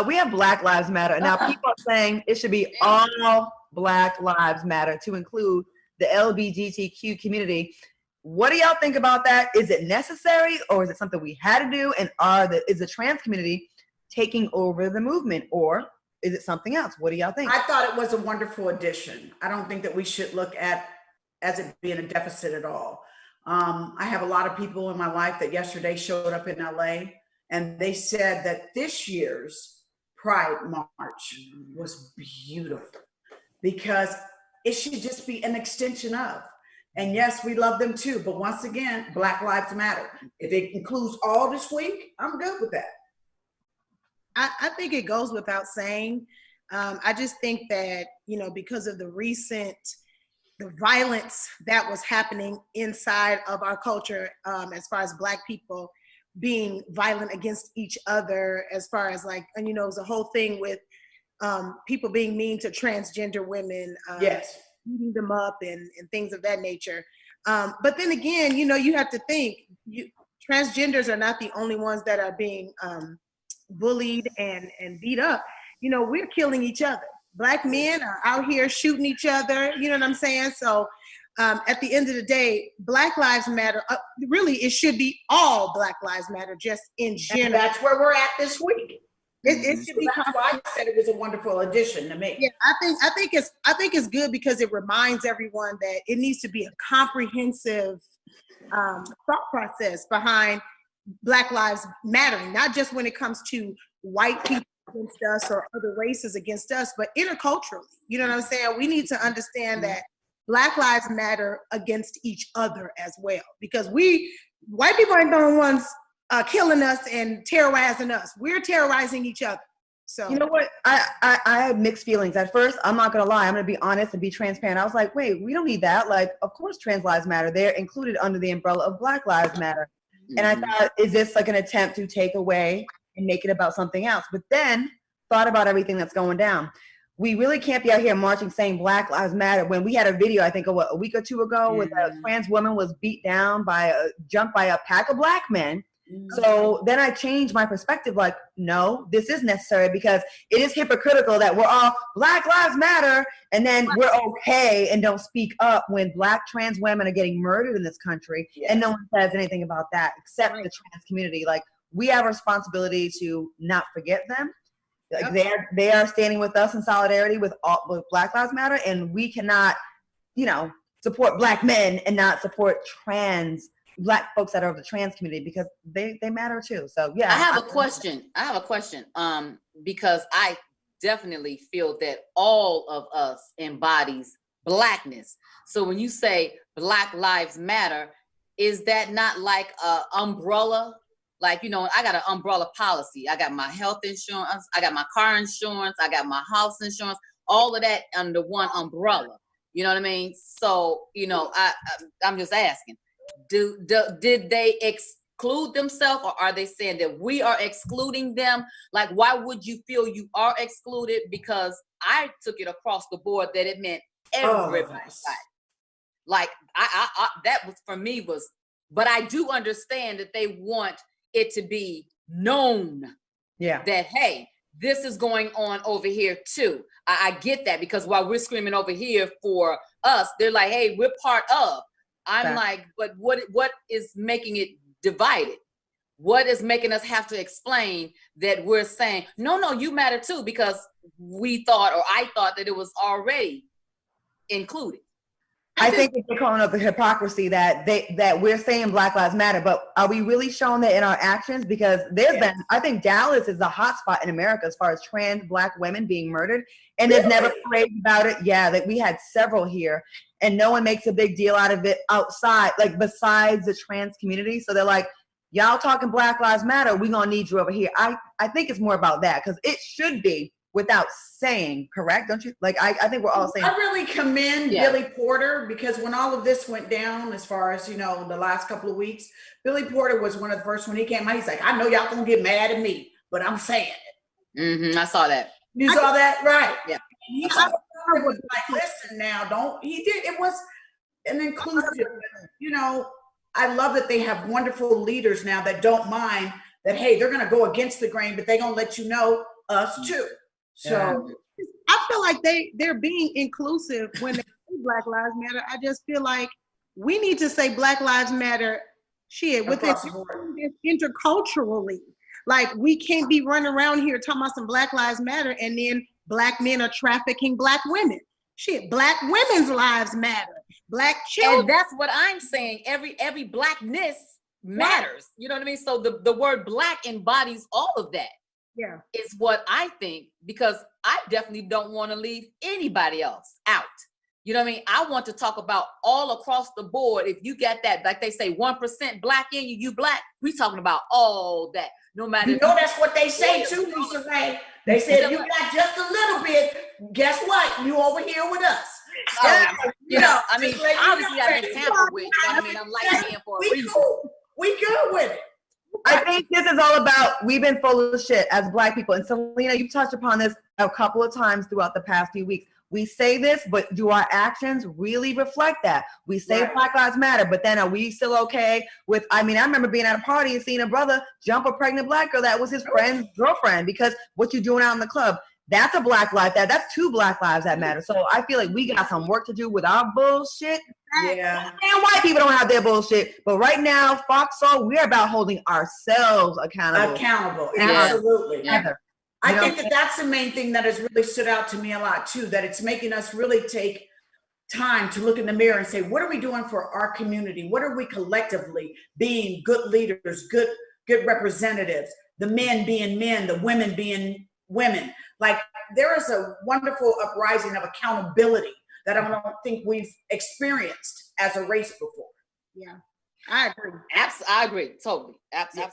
we have Black Lives Matter. Now, people are saying it should be all Black Lives Matter to include the LGBTQ community. What do y'all think about that? Is it necessary, or is it something we had to do? And is the trans community taking over the movement, or is it something else? What do y'all think? I thought it was a wonderful addition. I don't think that we should look at as it being a deficit at all. I have a lot of people in my life that yesterday showed up in LA, and they said that this year's Pride March was beautiful because it should just be an extension of. And yes, we love them too. But once again, Black Lives Matter. If it includes all this week, I'm good with that. I think it goes without saying. I just think that, because of the violence that was happening inside of our culture, as far as Black people being violent against each other, as far as it was a whole thing with people being mean to transgender women. Yes. Beating them up and things of that nature. But then again, you have to think, transgenders are not the only ones that are being bullied and beat up. We're killing each other. Black men are out here shooting each other. You know what I'm saying? So at the end of the day, Black Lives Matter, really, it should be all Black Lives Matter, just in general. And that's where we're at this week. It should be. That's why I said it was a wonderful addition to me. Yeah, I think it's good because it reminds everyone that it needs to be a comprehensive thought process behind Black Lives Mattering, not just when it comes to white people against us or other races against us, but interculturally. You know what I'm saying? We need to understand that Black Lives matter against each other as well, because white people ain't the only ones killing us and terrorizing us. We're terrorizing each other. So you know what? I had mixed feelings at first. I'm not gonna lie. I'm gonna be honest and be transparent. I was like, wait, we don't need that. Like, of course, trans lives matter. They're included under the umbrella of Black Lives Matter. And I thought, is this like an attempt to take away and make it about something else? But then thought about everything that's going down. We really can't be out here marching saying Black Lives Matter when we had a video, I think, a week or two ago, with a trans woman was beat down jumped by a pack of Black men. So then I changed my perspective, like, no, this is necessary, because it is hypocritical that we're all Black Lives Matter and then we're okay and don't speak up when Black trans women are getting murdered in this country, and no one says anything about that except the trans community. Like, we have a responsibility to not forget them. Like, they are standing with us in solidarity with Black Lives Matter, and we cannot, support Black men and not support Black folks that are of the trans community, because they matter too. So yeah. I have a question. Because I definitely feel that all of us embodies Blackness. So when you say Black Lives Matter, is that not like a umbrella? Like, I got an umbrella policy. I got my health insurance, I got my car insurance, I got my house insurance, all of that under one umbrella. You know what I mean? So, I'm just asking. Did they exclude themselves, or are they saying that we are excluding them? Like, why would you feel you are excluded? Because I took it across the board that it meant everybody. Like, I that was, for me, was, but I do understand that they want it to be known that, hey, this is going on over here too. I get that, because while we're screaming over here for us, they're like, hey, we're part of. I'm like, but what is making it divided? What is making us have to explain that we're saying, no, you matter too, because I thought that it was already included. I think they're calling up the hypocrisy that we're saying Black Lives Matter, but are we really showing that in our actions? Because there's been, I think Dallas is a hot spot in America as far as trans Black women being murdered, and there's never parades about it. Yeah, that we had several here, and no one makes a big deal out of it outside, like besides the trans community. So they're like, y'all talking Black Lives Matter, we gonna need you over here. I think it's more about that, because it should be without saying, correct? Don't you? Like, I think we're all saying. I really commend Billy Porter, because when all of this went down, as far as, the last couple of weeks, Billy Porter was one of the first, when he came out, he's like, I know y'all gonna get mad at me, but I'm saying it. I saw that. You saw that? Right. Yeah. He was like, listen now, it was an inclusive, I love that they have wonderful leaders now that don't mind that, hey, they're gonna go against the grain, but they're gonna let you know us too. So I feel like they're being inclusive when they say Black Lives Matter. I just feel like we need to say Black Lives Matter within across the board. interculturally. Like, we can't be running around here talking about some Black Lives Matter and then Black men are trafficking Black women. Black women's lives matter. Black children. And that's what I'm saying. Every blackness matters. You know what I mean? So the word Black embodies all of that. Yeah. Is what I think, because I definitely don't want to leave anybody else out. You know what I mean? I want to talk about all across the board. If you get that, like they say, 1% Black in you, you Black. We talking about all that. No matter. You know, that's what they say too, Lisa Ray. They say if you got just a little bit, guess what? You over here with us. You know, I mean, obviously I've been tampered with. You know what I mean? I'm like being for a reason. Cool. We good with it. I think this is all about, we've been full of shit as Black people. And Selena, you've touched upon this a couple of times throughout the past few weeks. We say this, but do our actions really reflect that? We say Black Lives Matter, but then are we still okay with, I mean, I remember being at a party and seeing a brother jump a pregnant Black girl that was his friend's girlfriend, because what you doing out in the club, that's a Black life, that's two Black lives that matter. So I feel like we got some work to do with our bullshit. Yeah. And white people don't have their bullshit. But right now, FOXSOUL, we're about holding ourselves accountable. Absolutely. Yeah. I think that's the main thing that has really stood out to me a lot too, that it's making us really take time to look in the mirror and say, what are we doing for our community? What are we collectively being good leaders, good representatives, the men being men, the women being women. Like, there is a wonderful uprising of accountability that I don't think we've experienced as a race before. Yeah, I agree. I agree, totally. Absolutely.